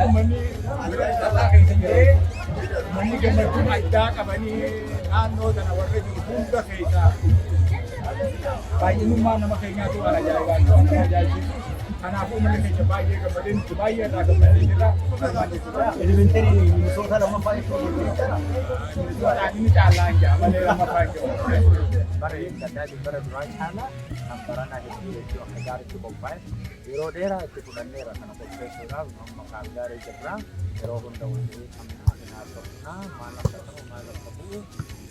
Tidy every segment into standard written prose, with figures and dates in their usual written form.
Uummanni dhalaa keessa jiree uummanni gammachuu addaa qabanii naannoo sana warra jiru hunda keessaa baay'inummaa nama keenyaatu waan ajaa'ibaan waan ajaa'ibsiisu. Kanaafuu uummanni keenya baay'ee gammadee nuti baay'ee irraa gammadee jirra. Elementary Minnesota lammaffaa jechuun Inni caalaa hin jaa malee lammaffaa hin jiru. bara gaddaa bara duraa caalaa kan baranaa hedduu hedduu akka gaariitti qophaa'e yeroo dheeraa itti fudhanneera kana qopheessuudhaaf amma kaal gaarii jirra yeroo hunda waliin haasofnaa maal akka ta'u maal akka bu'u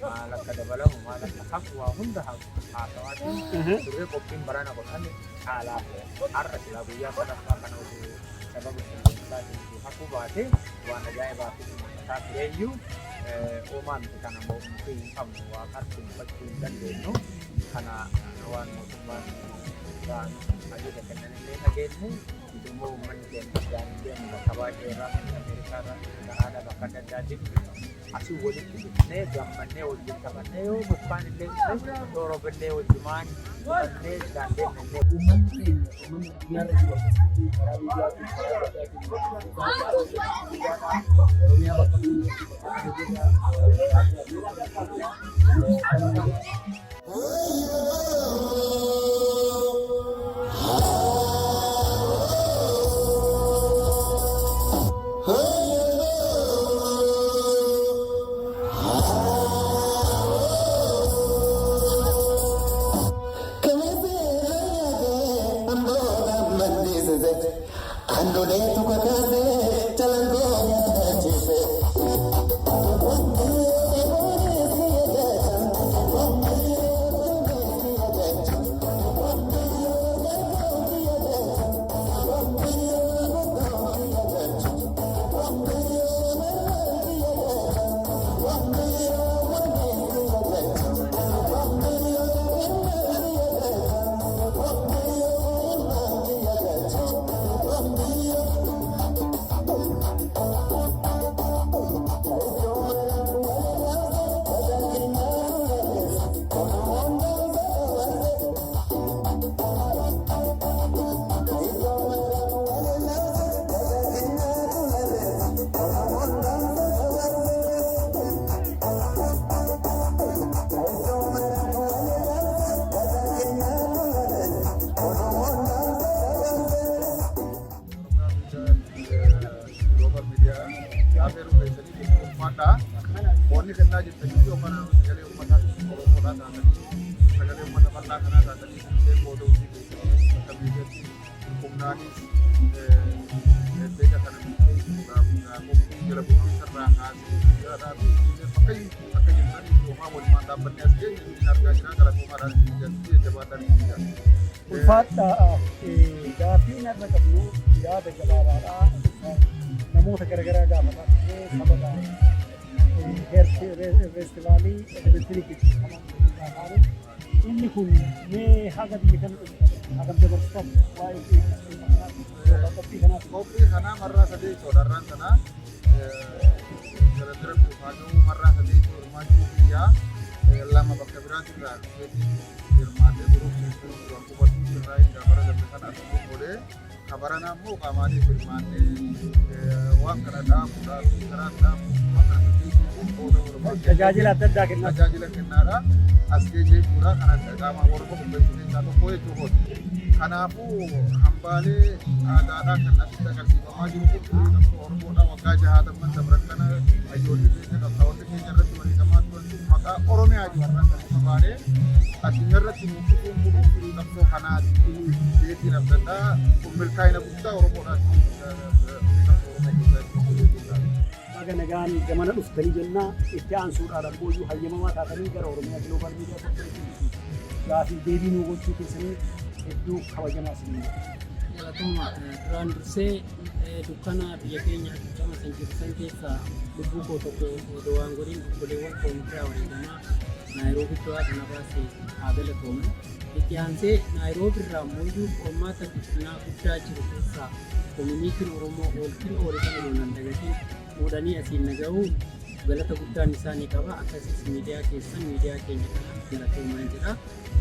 maal akka dabalamu maal akka hafu waa hunda haasawaatiin turre qophiin barana godhanne caalaa har'a silaa guyyaa sadaffaa kana hojii sababa qilleensaatiin hafuu baate waan ajaa'ibaa fi mataa tureeyyuu uumaan kana mootummaa hin qabnu waaqatti dubbachuu hin dandeenyu kana waan mootummaan waan ajaja kennanillee dhageenye immoo uummanni keenya jaanileen bakka baay'ee irraa Ameerikaa irraa Kanaadaa bakka adda addaatiin asii walitti dhufnee gammannee waliin taphannee yoo bokkaan illee dhufe dhoorobillee wajjumaan dhufannee daandennee uummanni keenya uummanni addunyaarra jiru karaa biyyaatiin Oromiyaa bakka Wanni kennaa jirtanii yookaan sagalee uummataa Oromoodhaa taatanii sagalee uummata bal'aa kanaa taatanii kunneen booda hojii keessatti akka biyyaatti humnaanis beeka kana miidheessuudhaaf qophii jala bulchiinsarraa kaasee bakka jirtanii yookaan walumaan dhaabbannee as geenye inni argaa jira galatoomaadhaan itti jabaadhaan itti jira. ulfaadhaa gaaffii narra qabnu yaada gabaabaadhaa namoota garaagaraa gaafataa sababa feestivaalii elementiriitti inni kun mee haga biyya kana hagam dabarsamu waa'ee qophii kanaaf. Qophii kanaa marraa sadii sodarraan sanaa daldala dhuunfaadhuu marraa sadii hirmaachuu biyyaa lama bakka biraatti irraa hirmaatee jiru waan qubachuu irraa hin gaafara gamte kana asirratti godhee kabarana immoo qaamaanis hirmaannee waan kana dhaabuudhaaf karaa dhaabu tajaajila adda addaa kennaa. Tajaajila kennaadha. As geenye jechuudha. Kana qaama warra qopheessu keessaa tokko jechuudha. Kanaafuu hambaalee aadaadhaa kan asitti agarsiifamaa jiru kun namni Oromoodhaa waggaa 60 dabran kana hayyoonni keenya qabsaa'onni keenya irratti wareegamaa turan maqaa Oromiyaa jiran kan hambaalee addunyaa irratti mul'isuun bulu firii qabsoo kanaatti beetiin abdaddaa milkaa'ina guddaa Oromoodhaatti firii qabsoo Oromoo guddaa Aga nagaan gamana dhuftanii jennaa itti aansuudhaan abbooyyuu hayyamamaa taatanii gara Oromiyaa Global Media Corporation gaafii deebii nuu gochuu keessanii hedduu kabajamaa isinii. Galatuma duraan dursee dukkana biyya keenya akkama san jiru san keessaa lubbuu koo tokko odoo waan godhin obboleewwan koo biraa wareegamaa Naayiroobii to'aa kana baasee haa galatoomu. Itti aansee Naayiroobii irraa mooyyuu qormaata guddinaa guddaa jiru keessaa koominiitiin Oromoo ooltiin oolishan yoonaan dagatiin fuudhanii asiin nagahuu galata guddaan isaanii qaba. Akkasumas miidiyaa keessan miidiyaa keenya kana galatoomaa jira.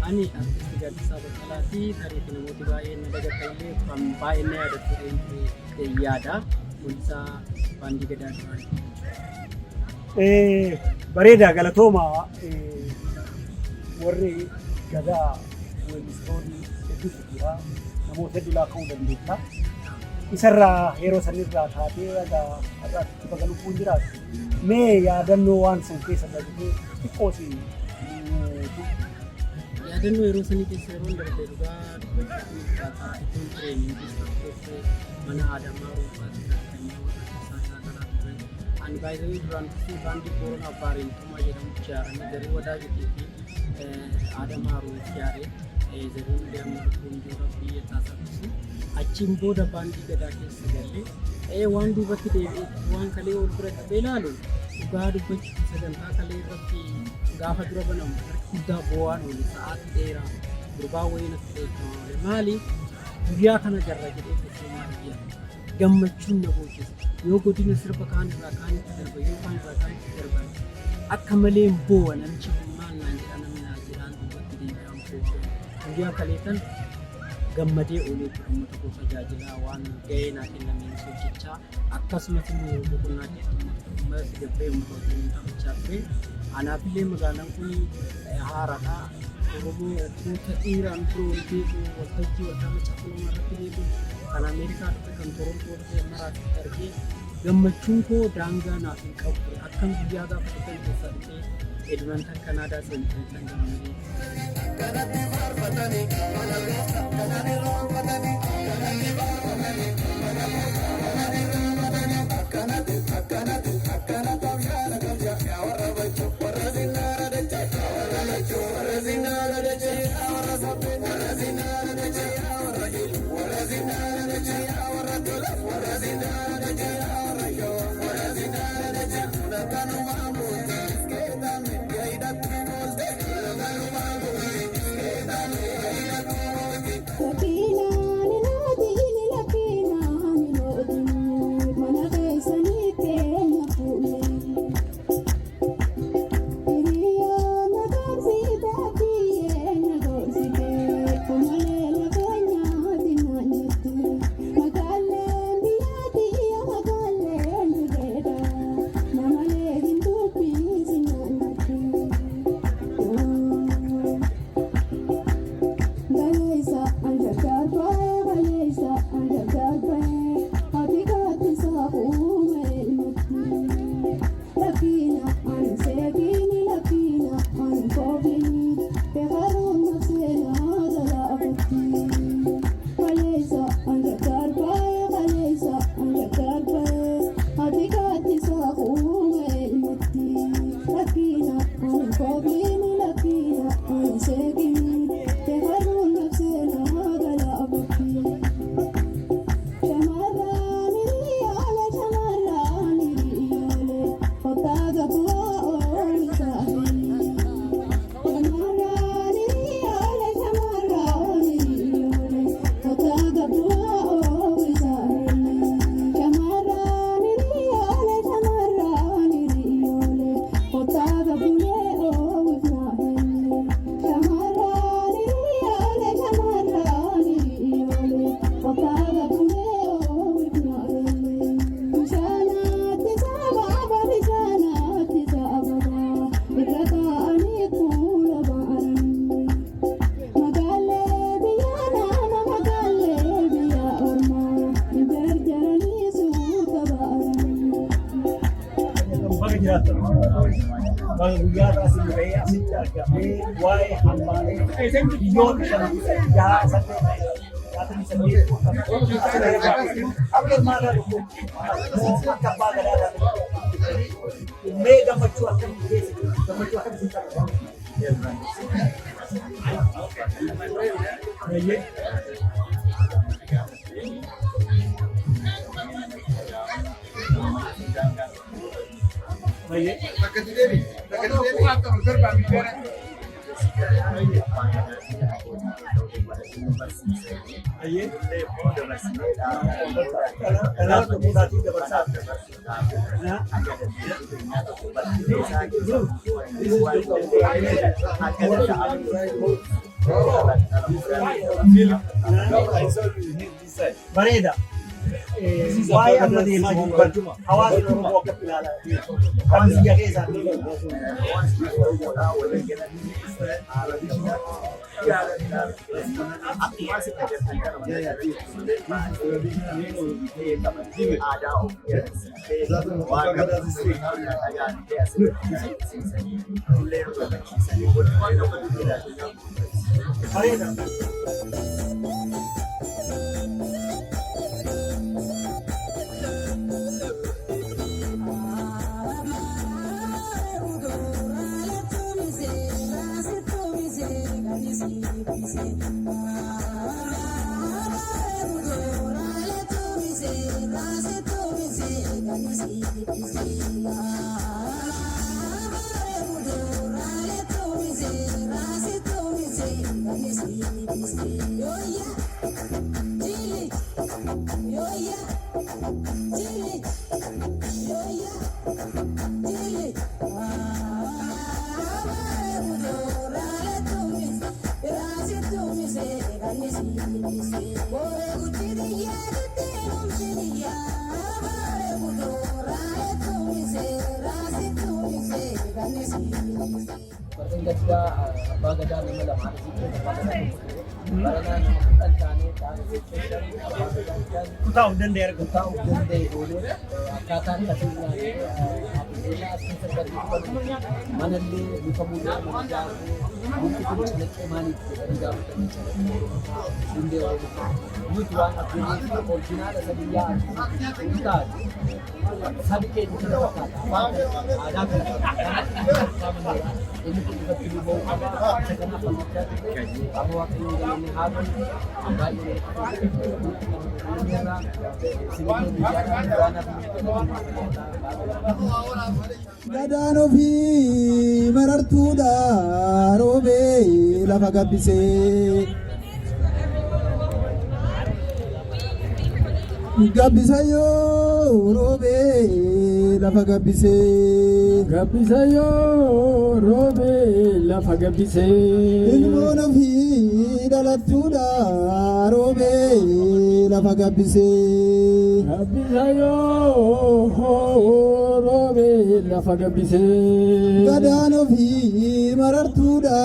Ani artisti Gaaddisaa Baqqalaa fi tarii namooti baay'een na dagatallee kan baay'een na yaadatu yaada mul'isaa baandii Gadaa Duraan. Bareeda galatooma warri Gadaa weellistoonni hedduutu jira. Namoota hedduu laakkaa'uu dandeetta. Isarraa yeroo sanirraa taatee irraatti bakka lubbuun jiraatu. Mee yaadannoo waan san keessa darbitee xiqqoo si yaadannoo yeroo sanii keessa yeroo darbee dhugaa dubbachuun akkaataa ittiin tireeningii keessatti mana Adamaa Ruufaatti kan ani baay'ee duraan baandii Booranaa Baareentumaa jedhamu ijaaranii garee Wadaajitii fi Adamaa Ruuf ijaaree zariin deemuu lubbuun jira biyya taasisu. Achiin booda baandii Gadaa keessa galee waan duubatti deebi'ee waan kalee ol bira qabee ilaalu dhugaa dubbachuun sagantaa kalee irratti gaafa dura banamu guddaa bu'aan oolu sa'aatii dheeraa gurbaa wayii natti beekama maali guyyaa kana jarra jedhee keessumaa biyya gammachuun na boojjisa yoo godina sirba kaan irraa kaanitti darba yoo kaan irraa kaanitti darban akka malee boo'a namichi kun maal naan jedha namni naa jedhaan duubatti deebi'aan boojjisa guyyaa kaleetan gammadee oolee uummata koo tajaajilaa waan ga'ee naa kennameen hojjechaa akkasumas immoo boqonnaa keessatti gabbee uummata wajjin taphachaa ture. Anaafillee magaalaan kun haaraadha. Oromoo tuuta dhiiraan biroo beeku waltajjii waldaa Macaafamaa irratti beeku kan Ameerikaa dhufe kan Torontoo dhufe maraatti argee gammachuun koo daangaa naaf hin qabu. Akkan guyyaa gaafa dhufan keessaa dhufee Edmonton Kanaadaa seenuudhaan kan gammadee. nu barsiise. Ayyee. Illee immoo dabarsinee Kanaaf dhugaatii dabarsaa. akka dandeenye nyaata barsiisee isaa keessatti waan dandeenye akka danda'amu Bareeda. Waa'ee amma deemaa jiru hawaasni Oromoo akkatti ilaalaa kan biyya keessaa bareeda. Kutaa of danda'e argamu. Kutaa of danda'e oolee akkaataan qabeenya manallee bifa muudee mana ijaaruu wanti kun cinaqqee maaliif jedhanii gaafatanii hundee oomishu nuti waan abdiiniif orijinaala isa biyyaa hin taate sabi keenya kana fakkaata aadaa kana inni kun irratti nu ba'uu qaba isa kanaaf ammachaa ture amma waaqayyoon galanne haa ta'u baay'ee Gadaan ofii marartuudha roobee lafa gabbisee. Gabbisa yoo roobee lafa gabbisee. Gabbisa yoo roobee lafa gabbisee. Ilmoon ofii dhalattuudha roobee lafa gabbisee. Gabbisa yoo roobee lafa gabbisee. Gadaan ofii marartuudha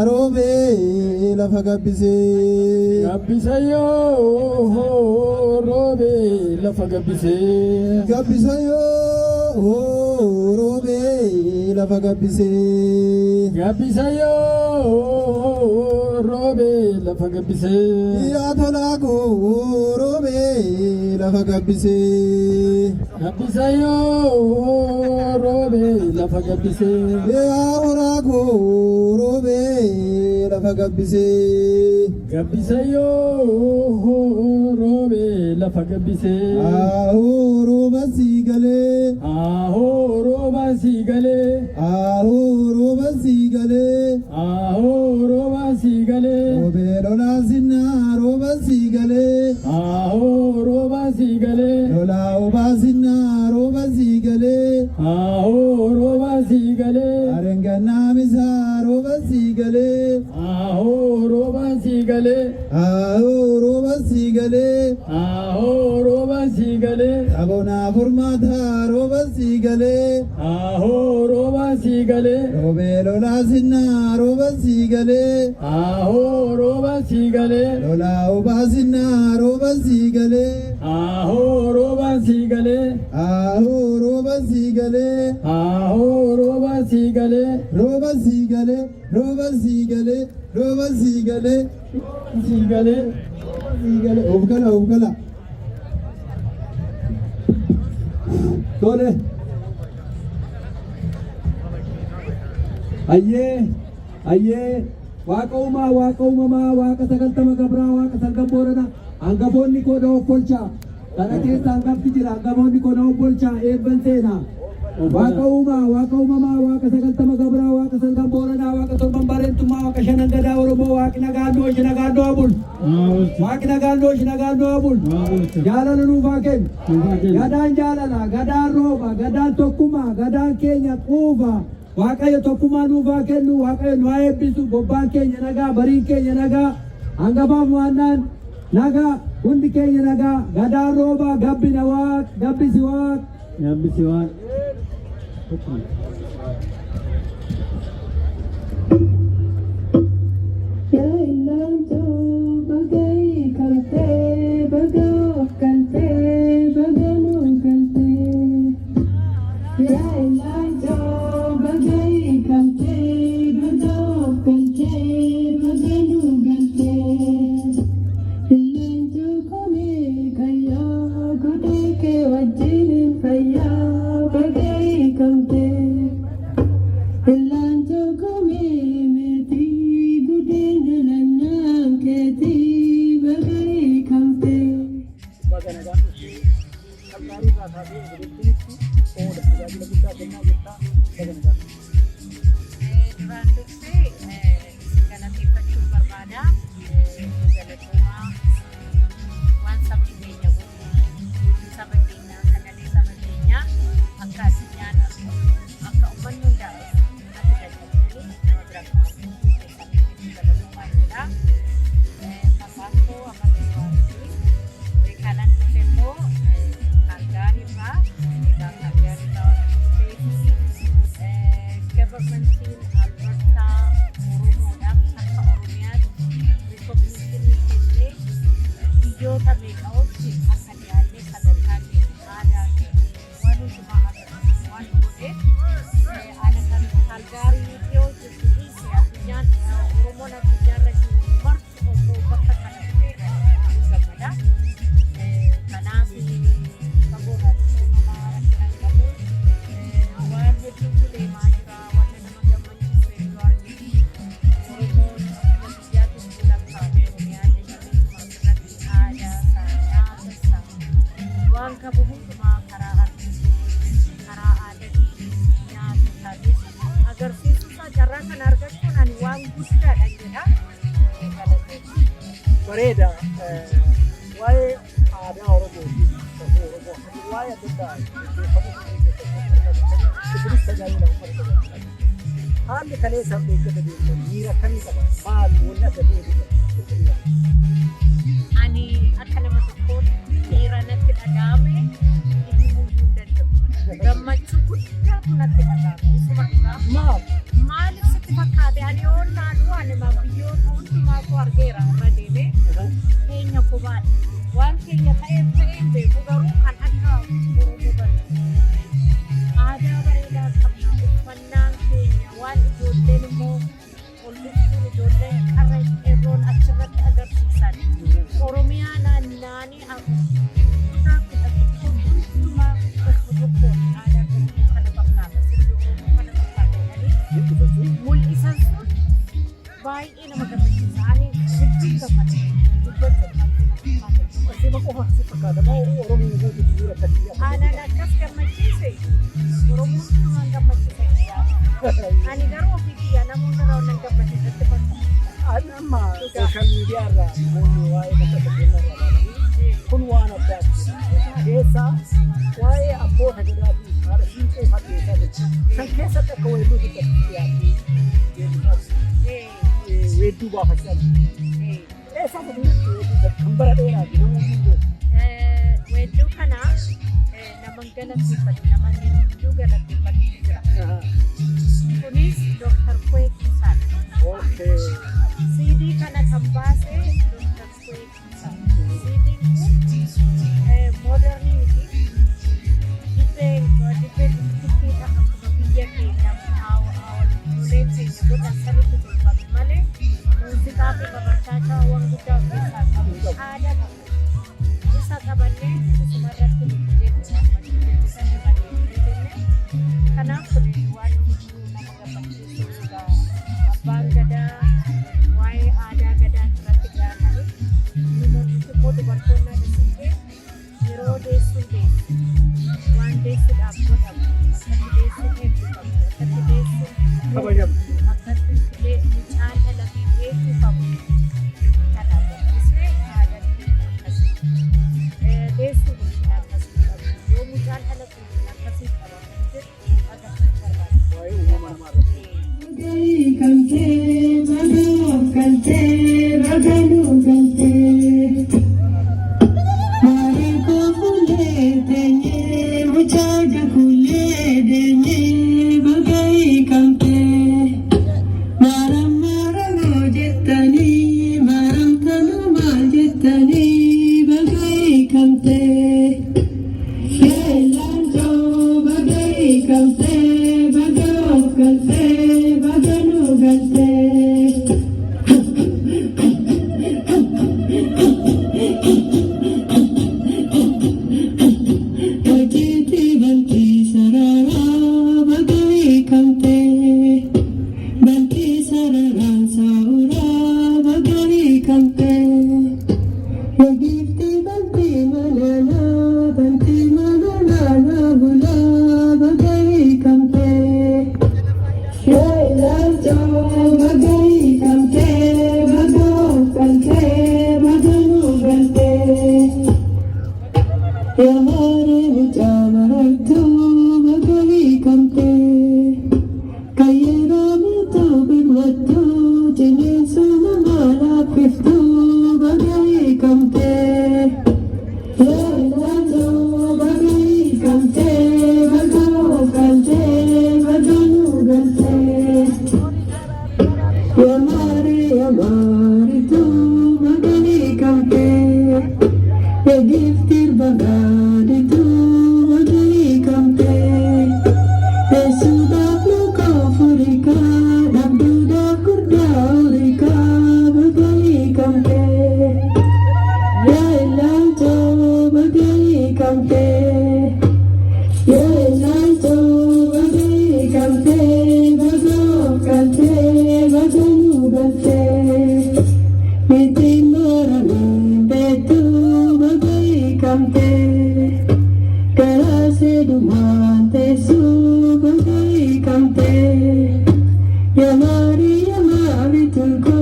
roobee lafa gabbisee. Gabbisa yoo roobee lafa gabbisee. Gabbisa yoo roobee lafa gabbisee. Gabbisa yoo roobee lafa gabbisee. Yaa tolaakoo roobee lafa gabbisee. Gabbisa yoo roobee lafa gabbisee. Yaa horaakoo roobee lafa gabbisee. Gabbisa yoo roobee lafa gabbisee. Ahoo rooba sii galee. Ahoo rooba sii galee. Ahoo rooba sii galee. Ahoo rooba sii galee. Roobee lolaa sinnaa rooba sii galee. Ahoo rooba sii galee. Lolaa obaa sinnaa rooba sii galee. Ahoo rooba sii galee. Arengannaa misaa rooba sii galee. Ahoo rooba sii galee. Ahoo rooba sii galee. Ahoo rooba sii galee. Abonaa furmaataa rooba sii galee. Ahoo rooba sii galee. Roobee lolaa sinnaa rooba sii galee. Ahoo rooba sii galee. Lolaa obaa sinnaa rooba sii galee. Ahoo rooba sii galee. Ahoo rooba sii galee. Ahoo rooba sii galee. Rooba sii galee. Rooba sii galee. Rooba sii galee. Sii galee. Sii galee. Of gala. Tole. Ayyee waaqa uumamaa waaqa sagaltama gabraa waaqa salgan boorana hangafoonni koo na obbolchaa kana keessa hangafti jira hangafoonni koo na obbolchaa eebban seenaa Waaqa uumamaa, waaqa sagaltama gabraa, waaqa sangan booranaa, waaqa torban bareentummaa, waaqa shanan gadaa Oromoo, waaqni nagaannoo abul. Waaqni nagaannoo abul. Jaalala nuuf haa kennu. Gadaan jaalala, gadaan rooba, gadaan tokkummaa, gadaan keenya quufa. Waaqayyo tokkummaa nuuf haa kennu, waaqayyo nu haa eebbisu, bobbaan keenya nagaa, bariin keenya nagaa, hangafaaf waannaan nagaa, hundi keenya nagaa, gadaan rooba, gabbina waaq, gabbisi waaq. Gabbisi waaq. Ya ilanjo bagai kalte bago kalte baganu kalte. Ya ilanjo bagai kalte bago kalte baganu kalte. Ilanjo kome kaya gude ke wajin kaya bagai kalte. Ilanjo kome meti gude nalanang keti bagai kalte. Baganaga Kalkari Rasabi Gurutinitti Oda Tajajila Guddaa Kennaa Jirtaa Baganaga Duraan dursee galateeffachuun barbaada. Galatoomaa waan sabni keenya godhu saba keenya sagalee saba keenya akka addunyaan akka uummanni hundaa natti galfatanii nama bira keessatti galatoomaa jedha. Maqaan koo Amantii Waaqtii kanan dhufe immoo Kalgaariirraa Kalgaariirraa governmentiin Alberta Oromoodhaaf akka Oromiyaatti rikooginishinii kennee biyyoota meeqa oolchi akka dhiyaannee sadarkaa keenya aadaa keenya waan hundumaa agarsiisu waan godheef ana kan Kalgaarii dhiyoo jirtunis addunyaan Oromoon addunyaarra jiru marti osoo bakka kana dhufee gammada. Kanaaf fagoodhaa dhufuu namaa rakkinaan qabu. Waan hedduutu deemaa jira. Waan nama gammachiisu hedduu arginu. Oromoon biyyaatti lakkaa'ame Oromiyaa jedhamee asirratti aadaa isaa, nyaata isaa waan qabu hundumaa karaa argisiisuu, karaa aadaatiin nyaata isaanis agarsiisuu isaa carraa kana argachuun ani waan guddaadha jedha. Bareeda waa'ee aadaa Oromoo fi safuu Oromoo waa'ee adda addaa isinis tajaajila uummata tajaajila. Haalli kaleessa eeggata deemu miira akkamii qaba? Maal wanni adda ta'e Ani akka nama tokkootti miira natti dhaga'ame himuu hin danda'u. Gammachuu guddaatu natti dhaga'ame. Isuma isaa maaliif sitti fakkaate? Ani oolnaadhu ani biyyoota hundumaatu argeera irra deemee keenya kobaadha. Waan keenya ta'een beeku garuu kan akka Oromoo bareedu. Aadaa bareedaa qabna. Uffannaan keenya waan ijoolleen immoo ol dhuftuun ijoolleen qarra qeerroon achirratti agarsiisan. Oromiyaa naanna'anii kutaa hundumaa bakka tokkoon aadaa Oromoo kana fakkaata. Sirbi Oromoo kana fakkaata. Mul'isan sun baay'ee nama gammachiisa. Ani hedduu gammada. Dubbachuu Asima qofa si fakkaata moo Oromoon guutuu miira akkasii? Aanaan akkas gammachiise Oromoon hundumaan gammachiise yaada. Ani garuu ofii kiyya namoota irraa wannan gammachiisatti fakkaata. Ani amma sooshaal miidiyaa irraa namoonni waa'ee bakka fakkeenyaa irraa ilaalanii kun waan addaati. Keessaa waa'ee abboota gadaa fi haadha siinqee fakkeessaa jechuudha. San keessatti akka weedduu xiqqaatti weedduu baafachaa jiru. Eessaa sadii kan bara dheeraati namoonni hundee. Weedduu kana nama galateeffatu nama hedduu galateeffatu jira. Kunis Dr. Kweekisaa. CD kana kan baase Dr. Kweekisaa. CD kun moderni miti. Dibbee dubbiidha akkuma biyya keenyaa loleen keenya godhan sanitti tolfame malee muuziqaa fi babarcaataa waan guddaa of keessaa qabu. Aadaa qabu. Isa qabannee isuma irratti kanaaf kun waan nama gammachiisu abbaan gadaa waa'ee aadaa gadaa irratti gaafata. deessi waan deessiidhaaf godhamu akkatti deessi eebbifamu akkatti deessi Kabajamu. akkatti mucaan dhalatee eebbifamu kan agarsiisee aadaa keenya akkasii deessi kun akkasii qabu yoo mucaan dhalatu akkasii qabamu jedhu agarsiisuu barbaada. Waa'ee uumama namaa irratti. Kante, baga kante, baga nu kante. Mari ko kule denye, muchaga kule denye, bagai kante. Maram maram o jettani, maram tanu mal jettani, bagai kante. Yelanjo bagai kante, baga kante, baga nu kante. Bajeti banti sarara bagai kante, banti sarara saura bagai kante. Yagifti banti manana na bula bagai kante. Yelanjo bagai kante, baga kante, baga nu kante. Yamare vichamaratu bagai kante. Kayera mito bigwatu jinisu namala piftu bagai kante. Yelanjo bagai kante, baga kante, baga nu kante. Yamare tu bagai kante. Giftir bagadi tu bagai kante. Sudah luka furika, dabduda kurda urika bagai kante. Yelanjo bagai kante. Yelanjo bagai kante, baga kante, baga nu kante. Miti marani betu bagai kante. Karase dumante su bagai kante. Yamari yamari tulko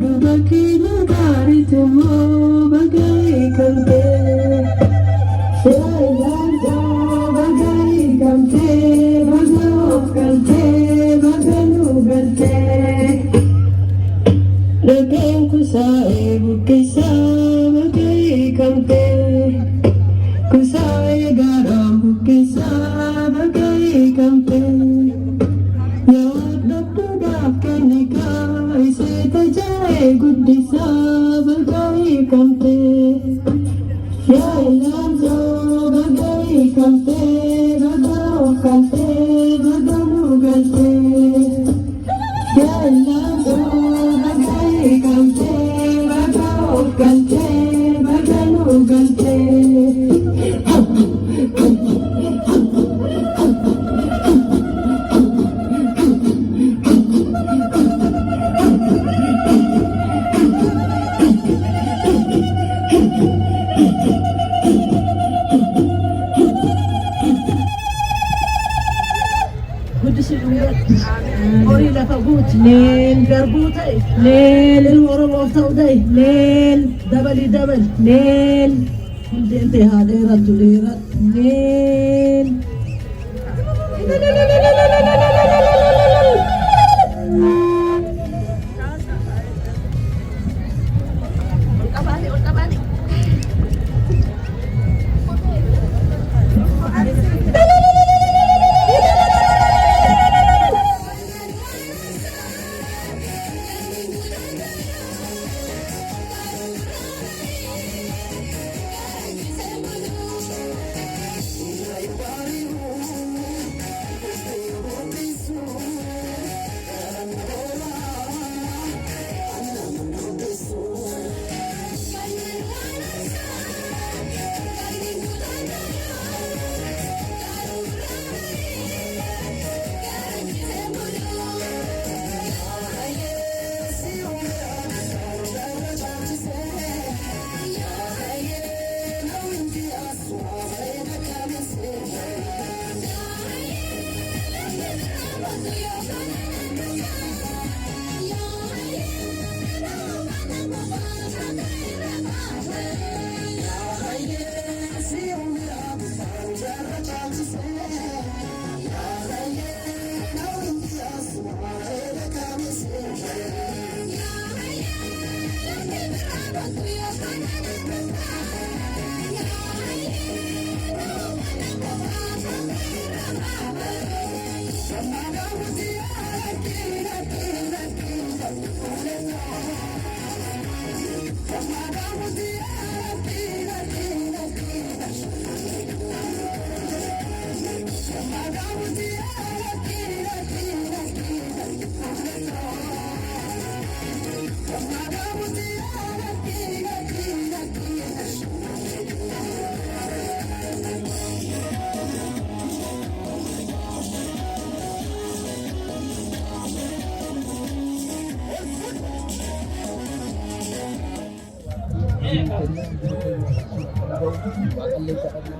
dubaki nagari tumo bagai kante. Yelanjo bagai kante, baga kante, baga nu kante. Lageng kusae bukisa bagai kante. Kusae garam bukisa bagai kante. Yawat dabdudak kenika ise tajae gudisa bagai kante. Yelanjo bagai kante, baga kante, baga nu kante. Yelanjo bagai kante, baga kante, baga nu kante. Horii lafa guuti. Leel garbuu ta'e. Leel ilma Oromoof ta'u ta'e. Leel dabali dabali. Leel hundeen ta'e haa dheerattu dheerattu. Leel.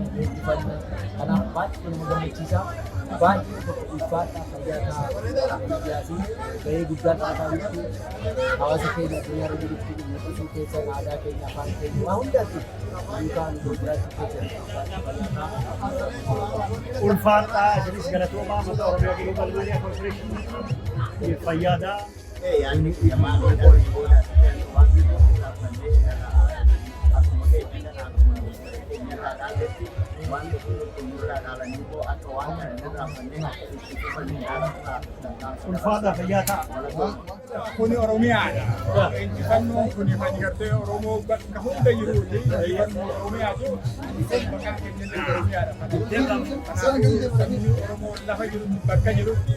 Kanaaf baay'ee nama gammachiisa. Baay'ee tokko ulfaadhaa fayyaa biyyaa fi gahee guddaa taasisaa jirtu. Hawaasa keenya addunyaa irra jirutti mul'isuu keessan aadaa keenya afaan keenya waa hundaatti duukaan gurguraachuu keessan ulfaadhaa isinis galatoomaa mata Oromiyaa Gidduu Galmeelee Koorporeeshinii fayyaadhaa. Ulfaadhaa fayyaa ta'a. Kuni Oromiyaadha. Injifannoon kuni kan gartee Oromoo bakka hunda jiruuti. Oromiyaatu maqaa keenyallee Oromiyaadha. Sabni Oromoo lafa jirutti bakka jirutti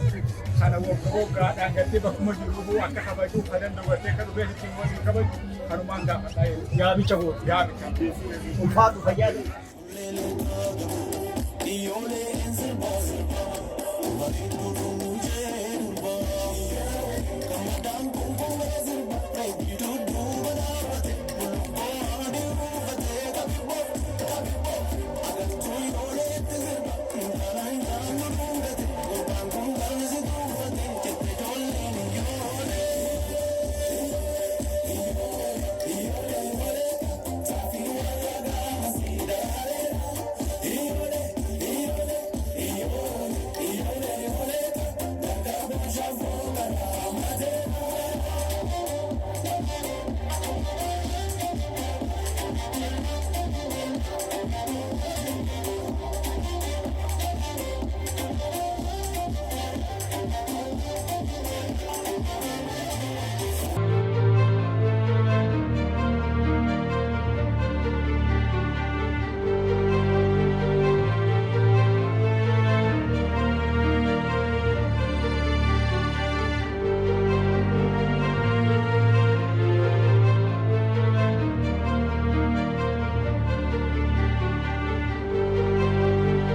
kana waggaadhaan gartee bakkuma jiru akka kabajuu kan danda'u gartee kan dhufee ittiin waliin kabaju kanumaan gaafadha. Yaamicha goota. Yaamicha. Ulfaadhu fayyaa ta'a.